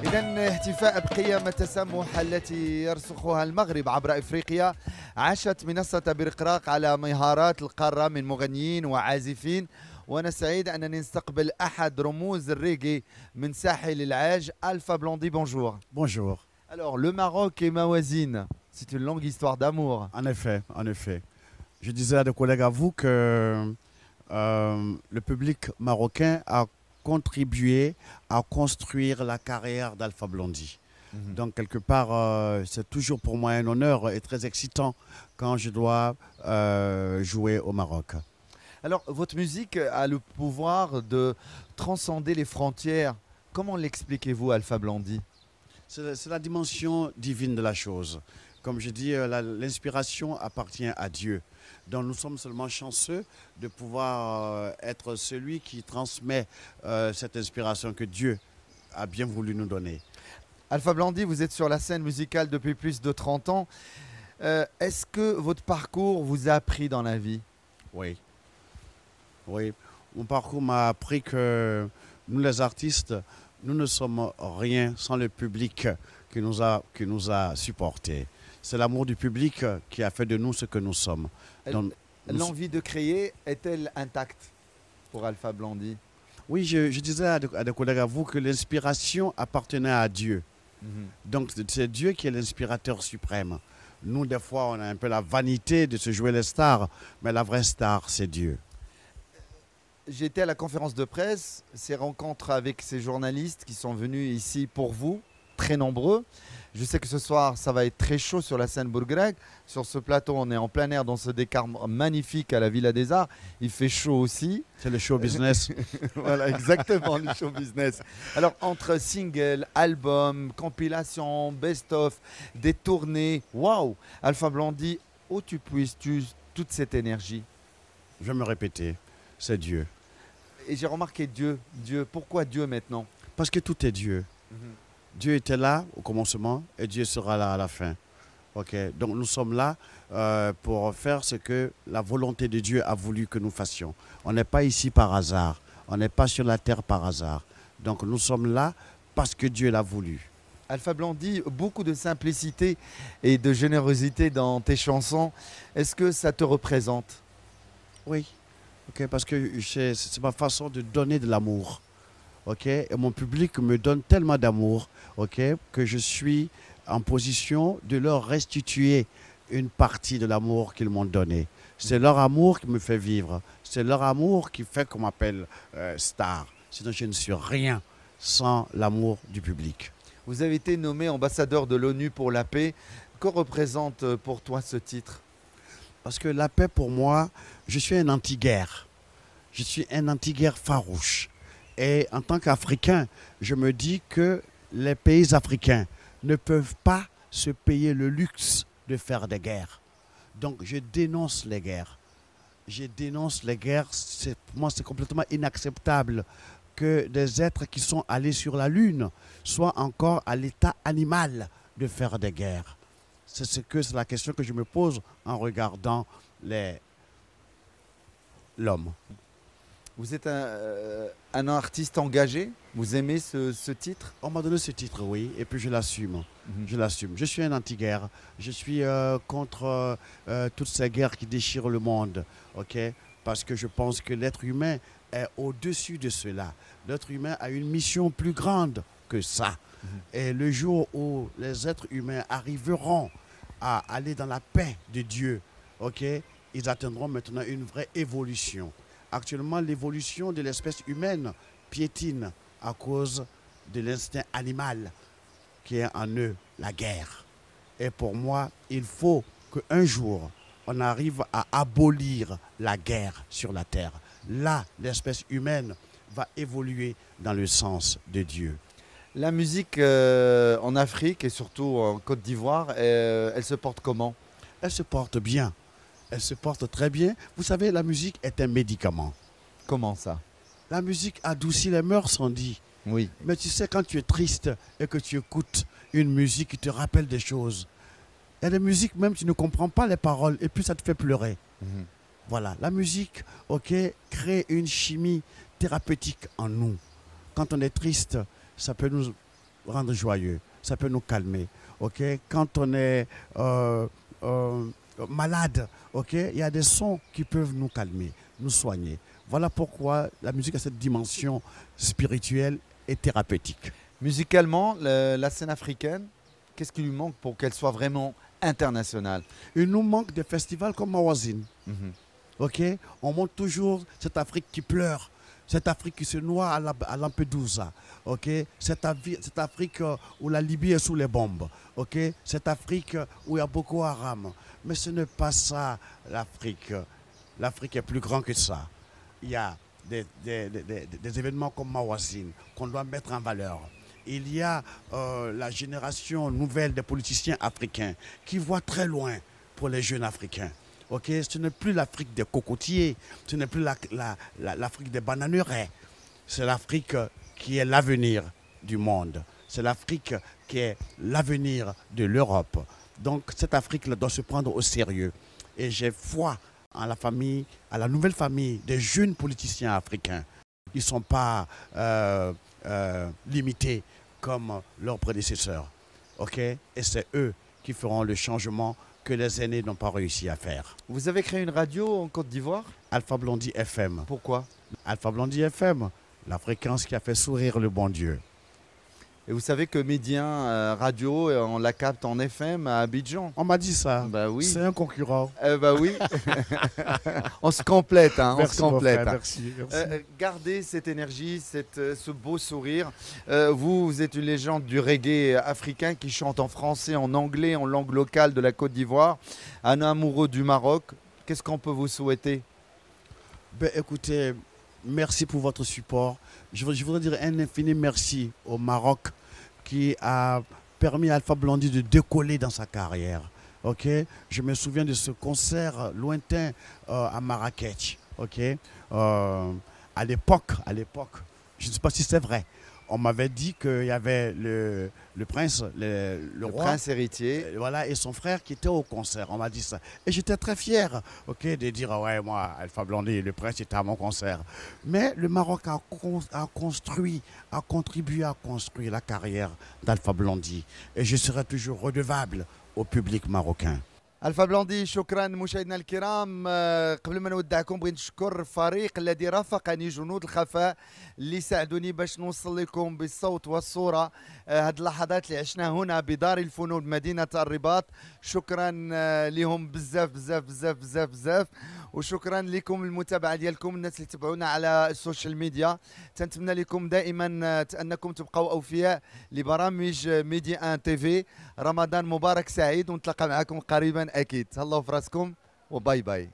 إذا احتفاء بقيم التسامح التي يرسخها المغرب عبر إفريقيا، عاشت منصة برقراق على مهارات القارة من مغنيين وعازفين، وأنا سعيد أنني نستقبل أحد رموز الريغي من ساحل العاج، ألفا بلوندي. Bonjour. Bonjour. Alors, le Maroc et ma voisine, c'est une longue histoire d'amour. En effet, en effet. Je disais à des collègues à vous que le public marocain a contribué à construire la carrière d'Alpha Blondy. Donc, quelque part, c'est toujours pour moi un honneur et très excitant quand je dois jouer au Maroc. Alors, votre musique a le pouvoir de transcender les frontières. Comment l'expliquez-vous, Alpha Blondy? C'est la dimension divine de la chose. Comme je dis, l'inspiration appartient à Dieu. Donc nous sommes seulement chanceux de pouvoir être celui qui transmet cette inspiration que Dieu a bien voulu nous donner. Alpha Blondy, vous êtes sur la scène musicale depuis plus de 30 ans. Est-ce que votre parcours vous a appris dans la vie? Oui. Oui. Mon parcours m'a appris que nous les artistes, nous ne sommes rien sans le public qui nous a supportés. C'est l'amour du public qui a fait de nous ce que nous sommes. L'envie de créer est-elle intacte pour Alpha Blondy? Oui, je disais à des collègues à vous que l'inspiration appartenait à Dieu. Donc c'est Dieu qui est l'inspirateur suprême. Nous, des fois, on a un peu la vanité de se jouer les stars, mais la vraie star, c'est Dieu. J'étais à la conférence de presse, ces rencontres avec ces journalistes qui sont venus ici pour vous, très nombreux. Je sais que ce soir, ça va être très chaud sur la scène Bourgreg. Sur ce plateau, on est en plein air dans ce décor magnifique à la Villa des Arts. Il fait chaud aussi. C'est le show business. Voilà, exactement, le show business. Alors, entre singles, albums, compilations, best-of, des tournées, waouh! Alpha Blondy, où tu puisses-tu toute cette énergie? Je vais me répéter, c'est Dieu. Et j'ai remarqué Dieu. Dieu, pourquoi Dieu maintenant? Parce que tout est Dieu. Dieu était là au commencement et Dieu sera là à la fin. Okay? Donc nous sommes là pour faire ce que la volonté de Dieu a voulu que nous fassions. On n'est pas ici par hasard. On n'est pas sur la terre par hasard. Donc nous sommes là parce que Dieu l'a voulu. Alpha Blondy, beaucoup de simplicité et de générosité dans tes chansons. Est-ce que ça te représente? Oui, okay, parce que c'est ma façon de donner de l'amour. Okay? Et mon public me donne tellement d'amour, okay, que je suis en position de leur restituer une partie de l'amour qu'ils m'ont donné. C'est leur amour qui me fait vivre. C'est leur amour qui fait qu'on m'appelle star. Sinon, je ne suis rien sans l'amour du public. Vous avez été nommé ambassadeur de l'ONU pour la paix. Que représente pour toi ce titre? Parce que la paix, pour moi, je suis un anti-guerre. Je suis un anti-guerre farouche. Et en tant qu'Africain, je me dis que les pays africains ne peuvent pas se payer le luxe de faire des guerres. Donc je dénonce les guerres. Je dénonce les guerres. Pour moi, c'est complètement inacceptable que des êtres qui sont allés sur la Lune soient encore à l'état animal de faire des guerres. C'est la question que je me pose en regardant l'homme. Vous êtes un artiste engagé? Vous aimez ce titre? On m'a donné ce titre, oui, et puis je l'assume. Je l'assume. Je suis un anti-guerre. Je suis contre toutes ces guerres qui déchirent le monde, okay? Parce que je pense que l'être humain est au-dessus de cela. L'être humain a une mission plus grande que ça. Et le jour où les êtres humains arriveront à aller dans la paix de Dieu, okay, ils atteindront maintenant une vraie évolution. Actuellement, l'évolution de l'espèce humaine piétine à cause de l'instinct animal qui est en eux, la guerre. Et pour moi, il faut qu'un jour, on arrive à abolir la guerre sur la terre. Là, l'espèce humaine va évoluer dans le sens de Dieu. La musique en Afrique et surtout en Côte d'Ivoire, elle se porte comment? Elle se porte bien. Elle se porte très bien. Vous savez, la musique est un médicament. Comment ça? La musique adoucit les mœurs, on dit. Oui. Mais tu sais, quand tu es triste et que tu écoutes une musique qui te rappelle des choses, il y a des musiques même tu ne comprends pas les paroles et puis ça te fait pleurer. Voilà, la musique, okay, crée une chimie thérapeutique en nous. Quand on est triste, ça peut nous rendre joyeux, ça peut nous calmer. Ok, quand on est malade, ok, il y a des sons qui peuvent nous calmer, nous soigner. Voilà pourquoi la musique a cette dimension spirituelle et thérapeutique. Musicalement, la scène africaine, qu'est-ce qui lui manque pour qu'elle soit vraiment internationale? Il nous manque des festivals comme Mawazine. Mhm. Ok, on montre toujours cette Afrique qui pleure, cette Afrique qui se noie à Lampedusa. Ok, cette Afrique où la Libye est sous les bombes. Ok, cette Afrique où il y a Boko Haram. Mais ce n'est pas ça l'Afrique. L'Afrique est plus grand que ça. Il y a des événements comme Mawazine qu'on doit mettre en valeur. Il y a la génération nouvelle des politiciens africains qui voient très loin pour les jeunes africains. Ok, ce n'est plus l'Afrique des cocotiers, ce n'est plus l'Afrique des bananeraies. C'est l'Afrique qui est l'avenir du monde. C'est l'Afrique qui est l'avenir de l'Europe. Donc cette Afrique-là doit se prendre au sérieux. Et j'ai foi en la famille, à la nouvelle famille des jeunes politiciens africains. Ils ne sont pas limités comme leurs prédécesseurs. Ok, et c'est eux qui feront le changement que les aînés n'ont pas réussi à faire. Vous avez créé une radio en Côte d'Ivoire? Alpha Blondy FM. Pourquoi? Alpha Blondy FM, la fréquence qui a fait sourire le bon Dieu. Et vous savez que Médien Radio, on la capte en FM à Abidjan. On m'a dit ça. Bah oui. C'est un concurrent. Bah oui. On se complète, hein. Merci, on se complète. mon frère, merci. Gardez cette énergie, ce beau sourire. Vous êtes une légende du reggae africain qui chante en français, en anglais, en langue locale de la Côte d'Ivoire. Un amoureux du Maroc. Qu'est-ce qu'on peut vous souhaiter? Ben, écoutez, merci pour votre support. Je voudrais dire un infini merci au Maroc qui a permis à Alpha Blondy de décoller dans sa carrière. Ok, je me souviens de ce concert lointain à Marrakech. Ok, à l'époque, je ne sais pas si c'est vrai. On m'avait dit qu'il y avait le prince, le roi, prince héritier, voilà, et son frère qui étaient au concert. On m'a dit ça. Et j'étais très fier, ok, de dire, ouais, moi, Alpha Blondy, le prince était à mon concert. Mais le Maroc a contribué à construire la carrière d'Alpha Blondy. Et je serai toujours redevable au public marocain. ألفا بلوندي، شكرا مشاهدينا الكرام. قبل ما نودعكم بغيت نشكر الفريق الذي رافقني، جنود الخفاء اللي ساعدوني باش نوصل لكم بالصوت والصورة هذه اللحظات اللي عشنا هنا بدار الفنون مدينة الرباط. شكرا لهم بزاف بزاف بزاف بزاف بزاف، وشكرا لكم المتابعة ديالكم، الناس اللي تبعونا على السوشيال ميديا. تنتمنى لكم دائما أنكم تبقوا أوفياء لبرامج ميديا ان تي في. رمضان مبارك سعيد، ونتلاقى معكم قريبا أكيد. تهلاو في راسكم وباي باي.